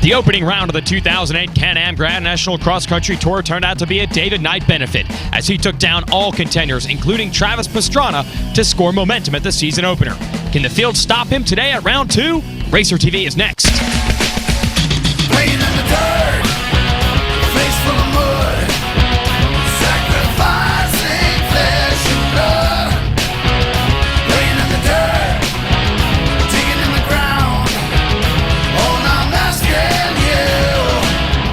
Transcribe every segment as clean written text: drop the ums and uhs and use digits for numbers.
The opening round of the 2008 Can-Am Grand National Cross Country Tour turned out to be a David Knight benefit, as he took down all contenders, including Travis Pastrana, to score momentum at the season opener. Can the field stop him today at round 2? Racer TV is next. Playing in the dirt, face full of mud, sacrificing flesh and blood. Playing in the dirt, digging in the ground. Oh, now I'm asking you,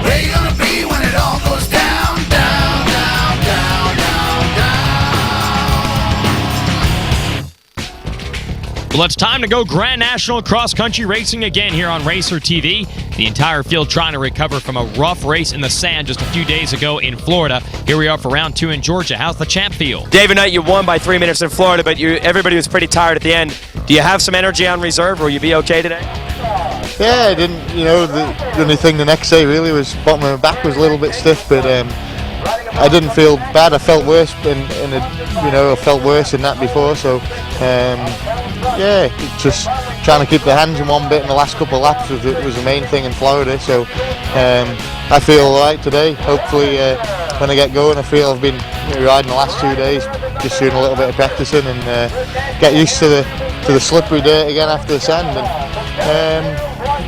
where you gonna be when it all goes down, down, down, down, down, down? Well, it's time to go Grand National Cross Country racing again here on Racer TV. The entire field trying to recover from a rough race in the sand just a few days ago in Florida. Here we are for round 2 in Georgia. How's the champ feel? David Knight, you won by 3 minutes in Florida, but everybody was pretty tired at the end. Do you have some energy on reserve? Will you be okay today? Yeah, I didn't, the only thing the next day really was bottom of my back was a little bit stiff, but I didn't feel bad. I felt worse, I felt worse in that before, so yeah, just trying to keep the hands in one bit in the last couple of laps was the main thing in Florida. So I feel all right today. Hopefully, when I get going, I feel I've been riding the last 2 days, just doing a little bit of practicing and get used to the slippery dirt again after the sand. And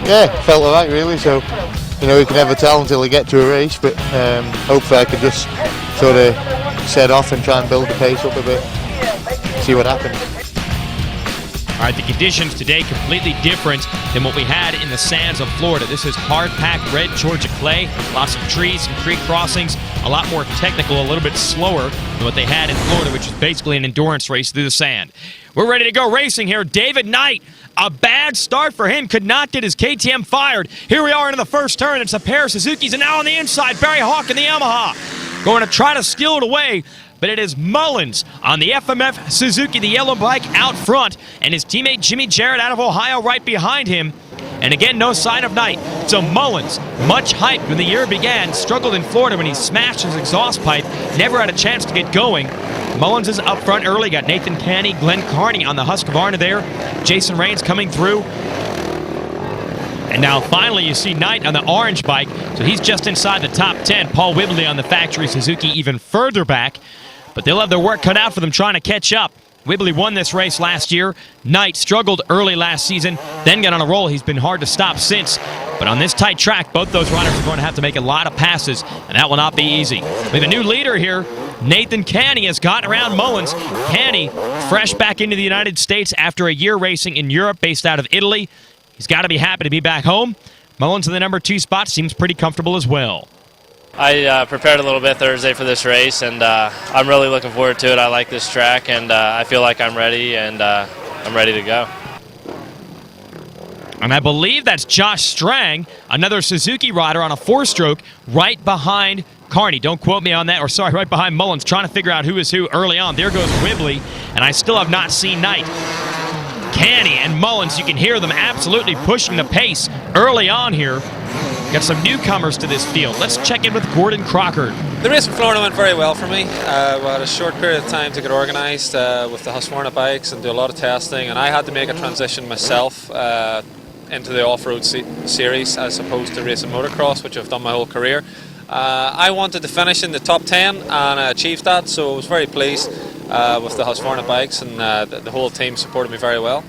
yeah, felt all right really. So you can never tell until you get to a race, but hopefully I could just sort of set off and try and build the pace up a bit, see what happens. All right, the conditions today completely different than what we had in the sands of Florida. This is hard-packed red Georgia clay, lots of trees and creek crossings, a lot more technical, a little bit slower than what they had in Florida, which is basically an endurance race through the sand. We're ready to go racing here. David Knight, a bad start for him, could not get his KTM fired. Here we are into the first turn. It's a pair of Suzukis, and now on the inside, Barry Hawk in the Yamaha. Going to try to steal it away, but it is Mullins on the FMF Suzuki, the yellow bike, out front, and his teammate Jimmy Jarrett out of Ohio right behind him. And again, no sign of Knight. So Mullins, much hyped when the year began, struggled in Florida when he smashed his exhaust pipe, never had a chance to get going. Mullins is up front early, got Nathan Canny, Glenn Carney on the Husqvarna there, Jason Raines coming through. And now finally you see Knight on the orange bike, so he's just inside the top 10. Paul Whibley on the factory Suzuki even further back, but they'll have their work cut out for them trying to catch up. Whibley won this race last year. Knight struggled early last season, then got on a roll. He's been hard to stop since. But on this tight track, both those runners are going to have to make a lot of passes, and that will not be easy. We have a new leader here. Nathan Canny has gotten around Mullins. Canny, fresh back into the United States after a year racing in Europe, based out of Italy. He's got to be happy to be back home. Mullins in the number 2 spot seems pretty comfortable as well. I prepared a little bit Thursday for this race, and I'm really looking forward to it. I like this track, and I feel like I'm ready, and I'm ready to go. And I believe that's Josh Strang, another Suzuki rider on a 4-stroke, right behind Carney. Don't quote me on that, or sorry, right behind Mullins, trying to figure out who is who early on. There goes Whibley, and I still have not seen Knight. Canny and Mullins, you can hear them absolutely pushing the pace early on here. Got some newcomers to this field. Let's check in with Gordon Crocker. The race in Florida went very well for me. We had a short period of time to get organised with the Husqvarna bikes and do a lot of testing, and I had to make a transition myself into the off-road series as opposed to racing motocross, which I've done my whole career. I wanted to finish in the top 10 and I achieved that, so I was very pleased with the Husqvarna bikes, and the whole team supported me very well.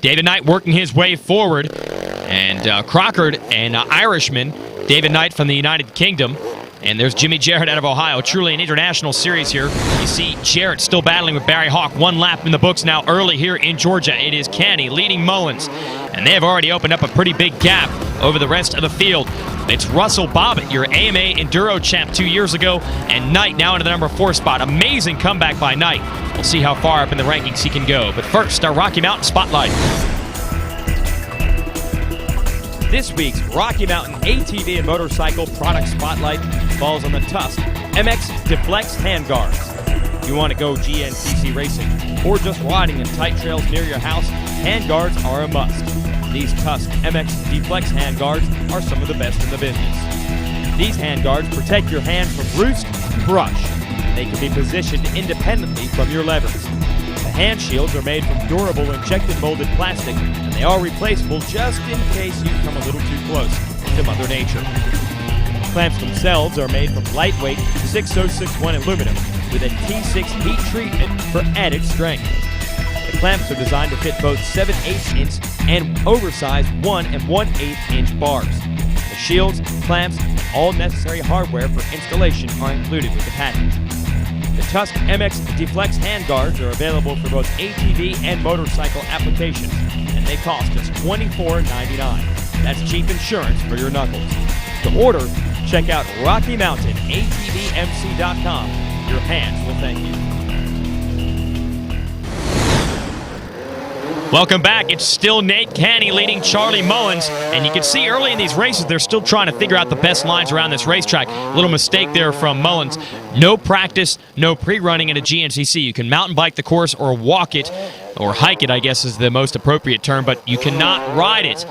David Knight working his way forward, and Crocker, an Irishman, David Knight from the United Kingdom, and there's Jimmy Jarrett out of Ohio. Truly an international series here. You see Jarrett still battling with Barry Hawk. 1 lap in the books now early here in Georgia. It is Canny leading Mullins, and they have already opened up a pretty big gap over the rest of the field. It's Russell Bobbitt, your AMA Enduro champ 2 years ago, and Knight now into the number 4 spot. Amazing comeback by Knight. We'll see how far up in the rankings he can go. But first, our Rocky Mountain Spotlight. This week's Rocky Mountain ATV and Motorcycle Product Spotlight falls on the Tusk MX Deflex handguards. If you want to go GNCC racing or just riding in tight trails near your house, handguards are a must. These Tusk MX Deflex handguards are some of the best in the business. These handguards protect your hands from roost and brush. They can be positioned independently from your levers. The hand shields are made from durable injected molded plastic, and they are replaceable just in case you come a little too close to Mother Nature. The clamps themselves are made from lightweight 6061 aluminum with a T6 heat treatment for added strength. The clamps are designed to fit both 7/8 inch and oversized 1 1/8 inch bars. The shields, clamps, and all necessary hardware for installation are included with the package. The Tusk MX Deflex handguards are available for both ATV and motorcycle applications, and they cost just $24.99. That's cheap insurance for your knuckles. To order, check out RockyMountainATVMC.com. Your hands will thank you. Welcome back. It's still Nate Canny leading Charlie Mullins, and you can see early in these races they're still trying to figure out the best lines around this racetrack. A little mistake there from Mullins. No practice, no pre-running at a GNCC. You can mountain bike the course or walk it, or hike it, I guess is the most appropriate term, but you cannot ride it.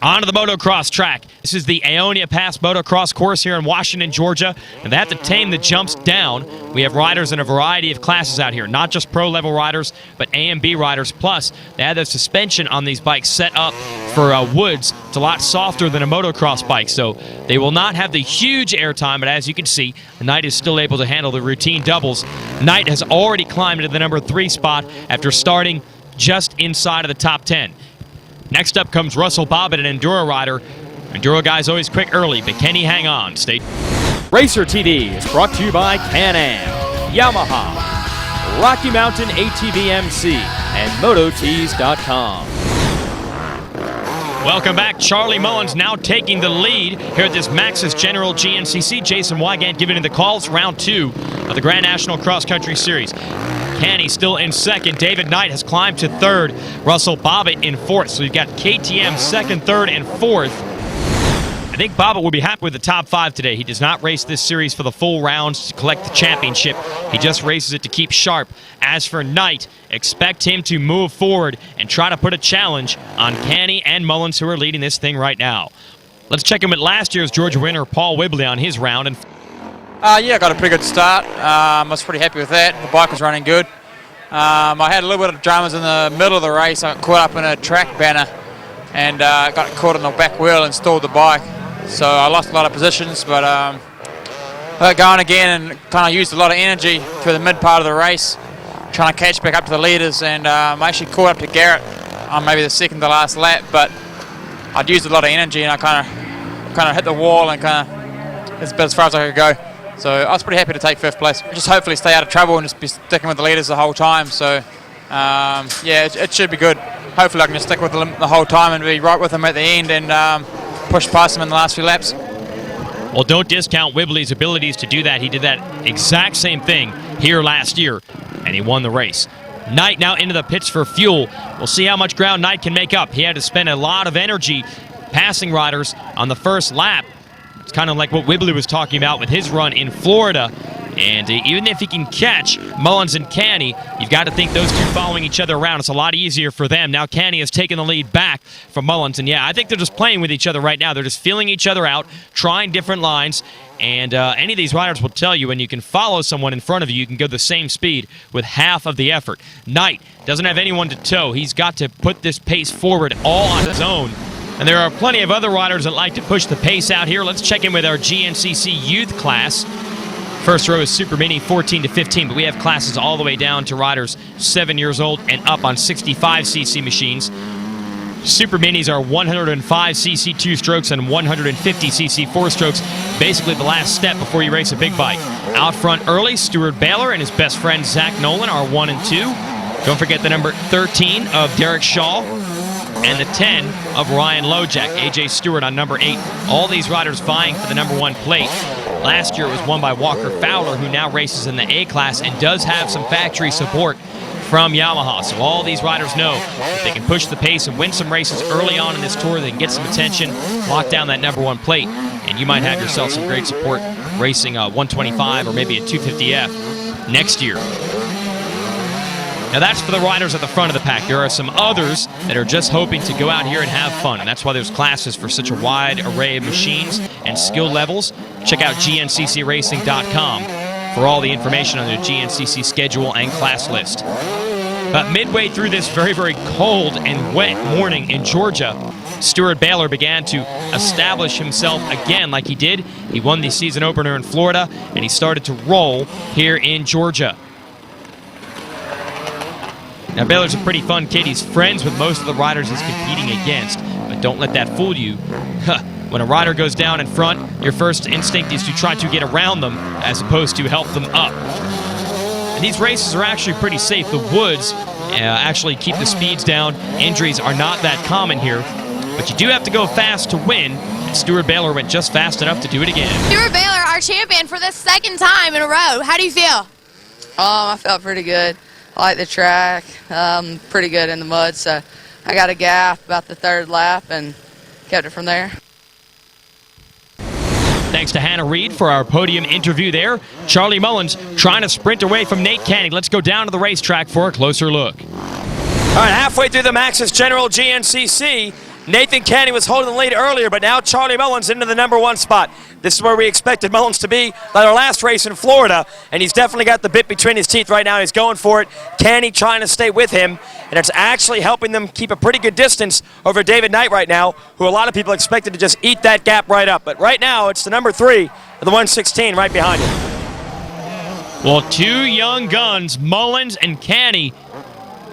Onto the motocross track. This is the Aonia Pass motocross course here in Washington, Georgia, and they have to tame the jumps down. We have riders in a variety of classes out here, not just pro-level riders, but A and B riders. Plus, they have the suspension on these bikes set up for woods. It's a lot softer than a motocross bike, so they will not have the huge airtime, but as you can see, Knight is still able to handle the routine doubles. Knight has already climbed into the number 3 spot after starting just inside of the top 10. Next up comes Russell Bobbitt, an Enduro rider. Enduro guys always quick early, but can he hang on? Racer TV is brought to you by Can-Am, Yamaha, Rocky Mountain ATV MC, and MotoTees.com. Welcome back. Charlie Mullins now taking the lead here at this Maxxis General GNCC. Jason Wygant giving the calls, round 2 of the Grand National Cross Country Series. Canny still in second. David Knight has climbed to third. Russell Bobbitt in fourth. So you've got KTM second, third, and fourth. I think Bobbitt will be happy with the top 5 today. He does not race this series for the full rounds to collect the championship. He just races it to keep sharp. As for Knight, expect him to move forward and try to put a challenge on Canny and Mullins, who are leading this thing right now. Let's check in with last year's Georgia winner, Paul Whibley, on his round. Yeah, I got a pretty good start. I was pretty happy with that. The bike was running good. I had a little bit of dramas in the middle of the race. I got caught up in a track banner and got caught on the back wheel and stalled the bike. So I lost a lot of positions, but I got going again and kind of used a lot of energy through the mid part of the race, trying to catch back up to the leaders. And I actually caught up to Garrett on maybe the second to last lap, but I'd used a lot of energy and I kind of hit the wall and kind of it's about as far as I could go. So I was pretty happy to take 5th place. Just hopefully stay out of trouble and just be sticking with the leaders the whole time. So yeah, it should be good. Hopefully I can just stick with them the whole time and be right with them at the end and push past them in the last few laps. Well, don't discount Whibley's abilities to do that. He did that exact same thing here last year, and he won the race. Knight now into the pits for fuel. We'll see how much ground Knight can make up. He had to spend a lot of energy passing riders on the first lap. It's kind of like what Whibley was talking about with his run in Florida. And even if he can catch Mullins and Canny, you've got to think those two following each other around. It's a lot easier for them. Now Canny has taken the lead back from Mullins. And yeah, I think they're just playing with each other right now. They're just feeling each other out, trying different lines. And any of these riders will tell you when you can follow someone in front of you, you can go the same speed with half of the effort. Knight doesn't have anyone to tow. He's got to put this pace forward all on his own. And there are plenty of other riders that like to push the pace out here. Let's check in with our GNCC youth class. First row is Super Mini 14 to 15, but we have classes all the way down to riders 7 years old and up on 65cc machines. Super Minis are 105cc 2-strokes and 150cc 4-strokes, basically the last step before you race a big bike. Out front early, Stuart Baylor and his best friend Zach Nolan are 1 and 2. Don't forget the number 13 of Derek Shaw and the 10 of Ryan Lojak. AJ Stewart on number 8. All these riders vying for the number 1 plate. Last year it was won by Walker Fowler, who now races in the A class and does have some factory support from Yamaha. So all these riders know if they can push the pace and win some races early on in this tour, they can get some attention, lock down that number 1 plate, and you might have yourself some great support racing a 125 or maybe a 250F next year. Now that's for the riders at the front of the pack. There are some others that are just hoping to go out here and have fun, and that's why there's classes for such a wide array of machines and skill levels. Check out GNCCRacing.com. for all the information on the GNCC schedule and class list. But midway through this very, very cold and wet morning in Georgia, Stuart Baylor began to establish himself again like he did. He won the season opener in Florida, and he started to roll here in Georgia. Now, Baylor's a pretty fun kid. He's friends with most of the riders he's competing against, but don't let that fool you. When a rider goes down in front, your first instinct is to try to get around them as opposed to help them up. And these races are actually pretty safe. The woods actually keep the speeds down. Injuries are not that common here, but you do have to go fast to win. And Stuart Baylor went just fast enough to do it again. Stuart Baylor, our champion for the second time in a row. How do you feel? I felt pretty good. I like the track. Pretty good in the mud, so I got a gap about the third lap and kept it from there. Thanks to Hannah Reed for our podium interview there. Charlie Mullins trying to sprint away from Nate Canning. Let's go down to the racetrack for a closer look. All right, halfway through the Maxxis General GNCC, Nathan Canning was holding the lead earlier, but now Charlie Mullins into the #1 spot. This is where we expected Mullins to be by our last race in Florida, and he's definitely got the bit between his teeth right now. He's going for it. Canning trying to stay with him, and it's actually helping them keep a pretty good distance over David Knight right now, who a lot of people expected to just eat that gap right up. But right now, it's the #3 of the 116 right behind him. Well, two young guns, Mullins and Canning,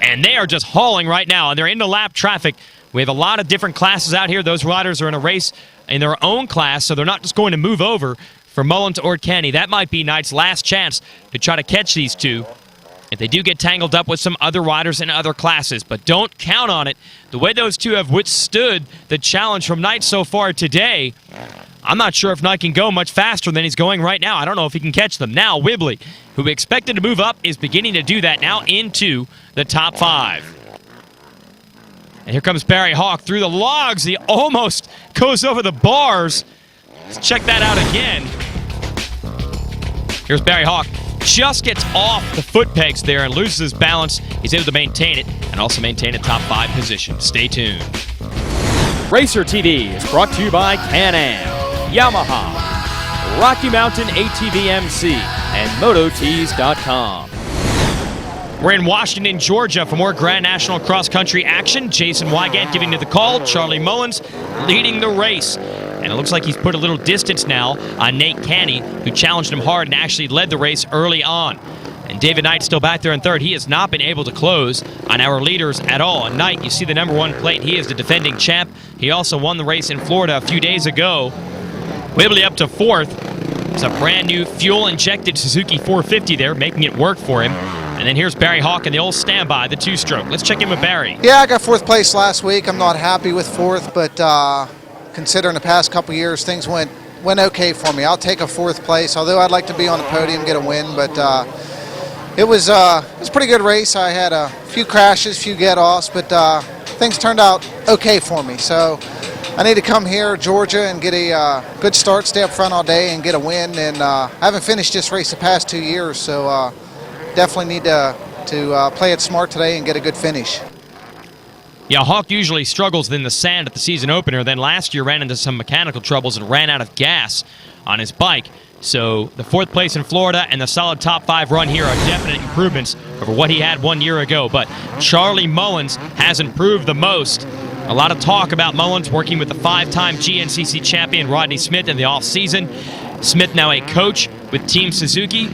and they are just hauling right now, and they're into lap traffic. We have a lot of different classes out here. Those riders are in a race in their own class, so they're not just going to move over for Mullins or Canning. That might be Knight's last chance to try to catch these two if they do get tangled up with some other riders in other classes. But don't count on it. The way those two have withstood the challenge from Knight so far today, I'm not sure if Knight can go much faster than he's going right now. I don't know if he can catch them. Now, Whibley, who we expected to move up, is beginning to do that now into the top 5. And here comes Barry Hawk through the logs. He almost goes over the bars. Let's check that out again. Here's Barry Hawk. Just gets off the foot pegs there and loses his balance. He's able to maintain it and also maintain a top 5 position. Stay tuned. Racer TV is brought to you by Can-Am, Yamaha, Rocky Mountain ATV MC, and MotoTees.com. We're in Washington, Georgia for more Grand National Cross Country action. Jason Wygant giving to the call. Charlie Mullins leading the race. And it looks like he's put a little distance now on Nate Canning, who challenged him hard and actually led the race early on. And David Knight still back there in third. He has not been able to close on our leaders at all. And Knight, you see the #1 plate. He is the defending champ. He also won the race in Florida a few days ago. Whibley up to 4th. It's a brand new fuel-injected Suzuki 450 there, making it work for him. And then here's Barry Hawk in the old standby, the 2-stroke. Let's check in with Barry. Yeah, I got 4th place last week. I'm not happy with 4th, but considering the past couple years, things went okay for me. I'll take a 4th place, although I'd like to be on the podium, get a win. But it was a pretty good race. I had a few crashes, few get-offs, but things turned out okay for me. So I need to come here, Georgia, and get a good start, stay up front all day, and get a win. And I haven't finished this race the past 2 years, so definitely need to play it smart today and get a good finish. Yeah, Hawk usually struggles in the sand at the season opener. Then last year ran into some mechanical troubles and ran out of gas on his bike. So the 4th place in Florida and the solid top 5 run here are definite improvements over what he had 1 year ago. But Charlie Mullins has improved the most. A lot of talk about Mullins working with the 5-time GNCC champion Rodney Smith in the offseason. Smith now a coach with Team Suzuki.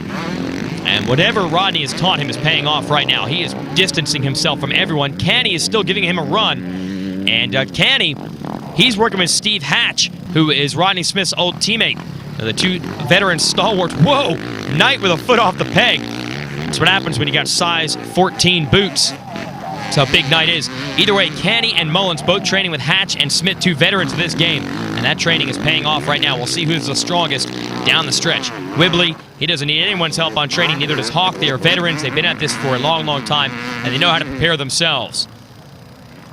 And whatever Rodney has taught him is paying off right now. He is distancing himself from everyone. Canning is still giving him a run. And Canning, he's working with Steve Hatch, who is Rodney Smith's old teammate. The two veteran stalwarts. Whoa! Knight with a foot off the peg. That's what happens when you got size 14 boots. That's how big Knight is. Either way, Canning and Mullins both training with Hatch and Smith, 2 veterans of this game. And that training is paying off right now. We'll see who's the strongest down the stretch. Whibley, he doesn't need anyone's help on training. Neither does Hawk. They are veterans. They've been at this for a long, long time, and they know how to prepare themselves.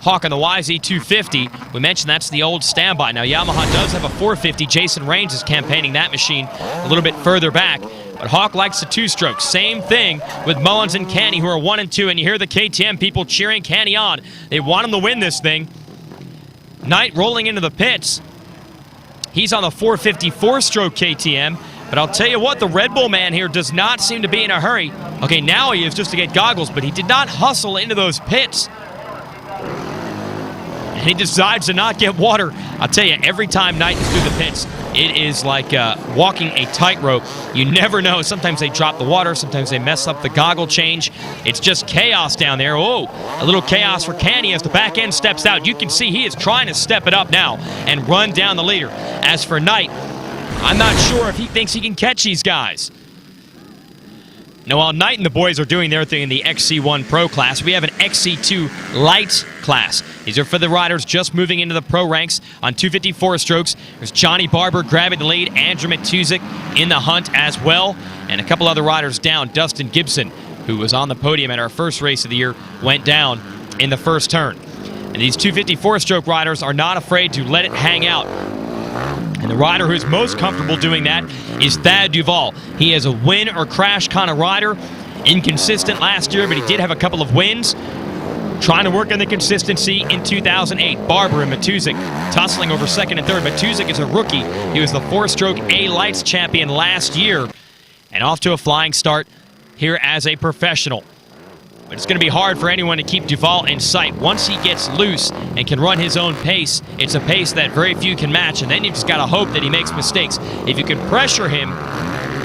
Hawk on the YZ250. We mentioned that's the old standby. Now, Yamaha does have a 450. Jason Raines is campaigning that machine a little bit further back. But Hawk likes the 2-stroke. Same thing with Mullins and Canning, who are 1 and 2. And you hear the KTM people cheering Canning on. They want him to win this thing. Knight rolling into the pits. He's on the 450 4-stroke KTM. But I'll tell you what, the Red Bull man here does not seem to be in a hurry. Okay, now he is just to get goggles, but he did not hustle into those pits. And he decides to not get water. I'll tell you, every time Knight is through the pits, it is like walking a tightrope. You never know. Sometimes they drop the water. Sometimes they mess up the goggle change. It's just chaos down there. Oh, a little chaos for Canny as the back end steps out. You can see he is trying to step it up now and run down the leader. As for Knight, I'm not sure if he thinks he can catch these guys. Now, while Knight and the boys are doing their thing in the XC1 Pro class, we have an XC2 Lites class. These are for the riders just moving into the pro ranks on 254 strokes. There's Johnny Barber grabbing the lead, Andrew Matuzik in the hunt as well, and a couple other riders down. Dustin Gibson, who was on the podium at our first race of the year, went down in the first turn. And these 254-stroke riders are not afraid to let it hang out. And the rider who's most comfortable doing that is Thad Duvall. He is a win or crash kind of rider. Inconsistent last year, but he did have a couple of wins. Trying to work on the consistency in 2008. Barber and Matuzik tussling over second and third. Matuzik is a rookie. He was the 4-stroke A-Lites champion last year. And off to a flying start here as a professional. But it's going to be hard for anyone to keep Duvall in sight. Once he gets loose and can run his own pace, it's a pace that very few can match, and then you just got to hope that he makes mistakes. If you can pressure him,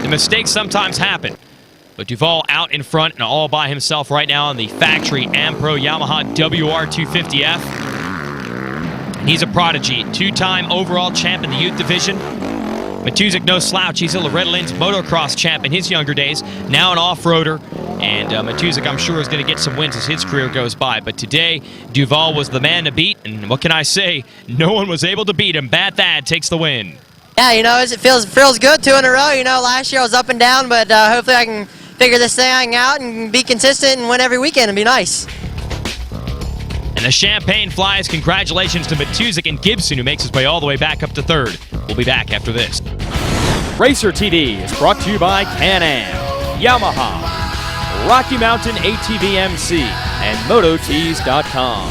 the mistakes sometimes happen. But Duvall out in front and all by himself right now on the factory Ampro Yamaha WR250F. And he's a prodigy, 2-time overall champ in the youth division. Matuzik, no slouch. He's a Loretta Lynn's motocross champ in his younger days. Now an off-roader. And Matuzik, I'm sure, is going to get some wins as his career goes by. But today, Duvall was the man to beat. And what can I say? No one was able to beat him. Bad Thad takes the win. Yeah, you know, it feels good 2 in a row. You know, last year I was up and down, but hopefully I can figure this thing out and be consistent and win every weekend and be nice. And the champagne flies. Congratulations to Matuzik and Gibson, who makes his way all the way back up to third. We'll be back after this. Racer TV is brought to you by Can-Am, Yamaha, Rocky Mountain ATV MC, and MotoTees.com.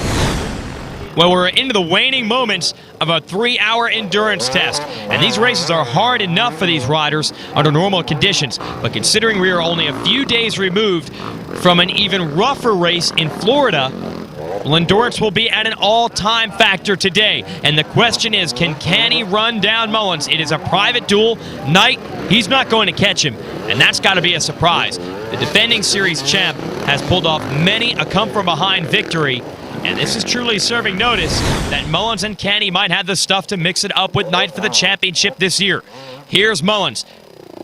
Well, we're into the waning moments of a 3-hour endurance test. And these races are hard enough for these riders under normal conditions. But considering we are only a few days removed from an even rougher race in Florida, well, endurance will be at an all-time factor today. And the question is, can Canny run down Mullins? It is a private duel. Knight, he's not going to catch him. And that's got to be a surprise. The defending series champ has pulled off many a come-from-behind victory. And this is truly serving notice that Mullins and Canny might have the stuff to mix it up with Knight for the championship this year. Here's Mullins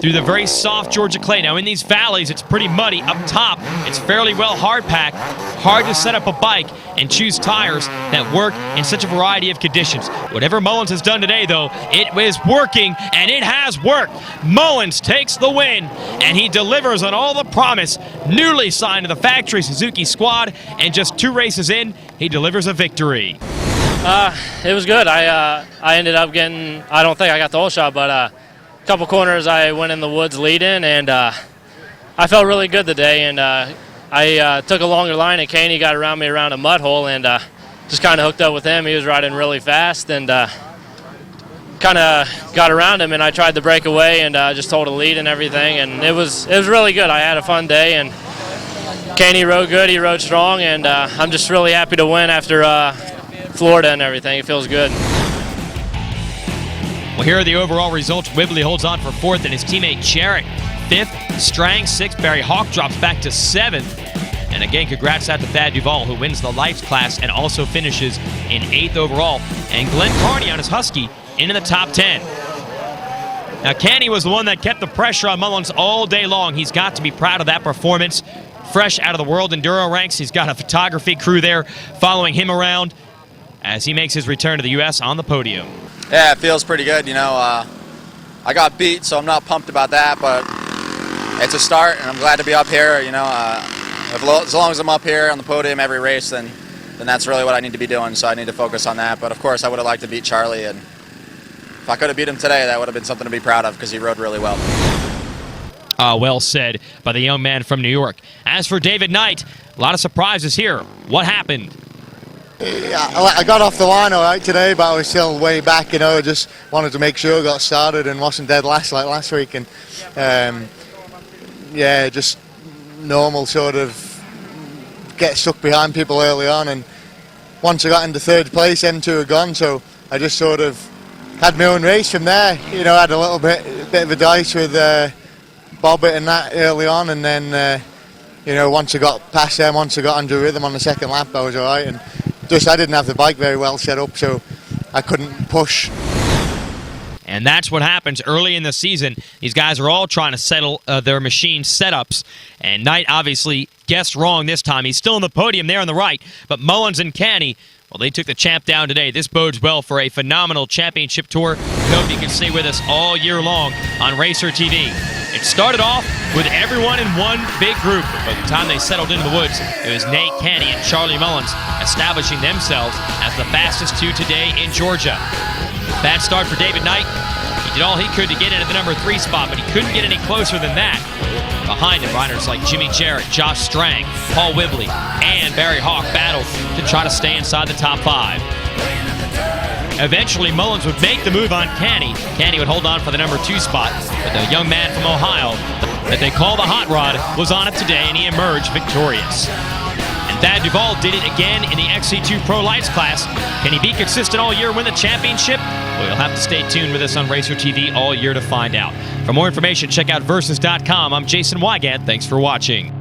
through the very soft Georgia clay. Now in these valleys, it's pretty muddy. Up top, it's fairly well hard packed. Hard to set up a bike and choose tires that work in such a variety of conditions. Whatever Mullins has done today, though, it is working, and it has worked. Mullins takes the win, and he delivers on all the promise. Newly signed to the factory Suzuki squad, and just 2 races in, he delivers a victory. It was good. I ended up getting, I don't think I got the whole shot, but a couple corners I went in the woods leading, and I felt really good today. And I took a longer line, and Caney got around me around a mud hole, and just kind of hooked up with him. He was riding really fast, and kind of got around him, and I tried to break away and just told a lead and everything, and it was really good. I had a fun day, and Caney rode good. He rode strong, and I'm just really happy to win after Florida and everything. It feels good. Well, here are the overall results. Whibley holds on for 4th, and his teammate Jarrett 5th, Strang 6th, Barry Hawk drops back to 7th. And again, congrats out to Thad Duvall, who wins the Lights class and also finishes in 8th overall. And Glenn Carney on his Husky into the top 10. Now, Canny was the one that kept the pressure on Mullins all day long. He's got to be proud of that performance. Fresh out of the World Enduro ranks, he's got a photography crew there following him around as he makes his return to the U.S. on the podium. Yeah, it feels pretty good. You know, I got beat, so I'm not pumped about that, but it's a start, and I'm glad to be up here. You know, as long as I'm up here on the podium every race, then that's really what I need to be doing, so I need to focus on that. But, of course, I would have liked to beat Charlie, and if I could have beat him today, that would have been something to be proud of because he rode really well. Well said by the young man from New York. As for David Knight, a lot of surprises here. What happened? I got off the line all right today, but I was still way back. You know, I just wanted to make sure I got started and wasn't dead last like last week. And yeah, just normal sort of get stuck behind people early on. And once I got into third place, M2 had gone, so I just sort of had my own race from there. You know, I had a little bit of a dice with Bobbit and that early on, and then you know, once I got past them, once I got under rhythm on the second lap, I was all right. And just I didn't have the bike very well set up, so I couldn't push. And that's what happens early in the season. These guys are all trying to settle their machine setups. And Knight obviously guessed wrong this time. He's still in the podium there on the right. But Mullins and Canny, well, they took the champ down today. This bodes well for a phenomenal championship tour. We hope you can stay with us all year long on Racer TV. It started off with everyone in one big group. By the time they settled into the woods, it was Nate Canny and Charlie Mullins establishing themselves as the fastest two today in Georgia. Bad start for David Knight. He did all he could to get into the number 3 spot, but he couldn't get any closer than that. Behind him, riders like Jimmy Jarrett, Josh Strang, Paul Whibley, and Barry Hawk battled to try to stay inside the top 5. Eventually, Mullins would make the move on Canny. Canny would hold on for the number 2 spot, but the young man from Ohio that they call the Hot Rod was on it today, and he emerged victorious. And Thad Duvall did it again in the XC2 Pro Lights class. Can he be consistent all year and win the championship? Well, you'll have to stay tuned with us on Racer TV all year to find out. For more information, check out Versus.com. I'm Jason Wygant. Thanks for watching.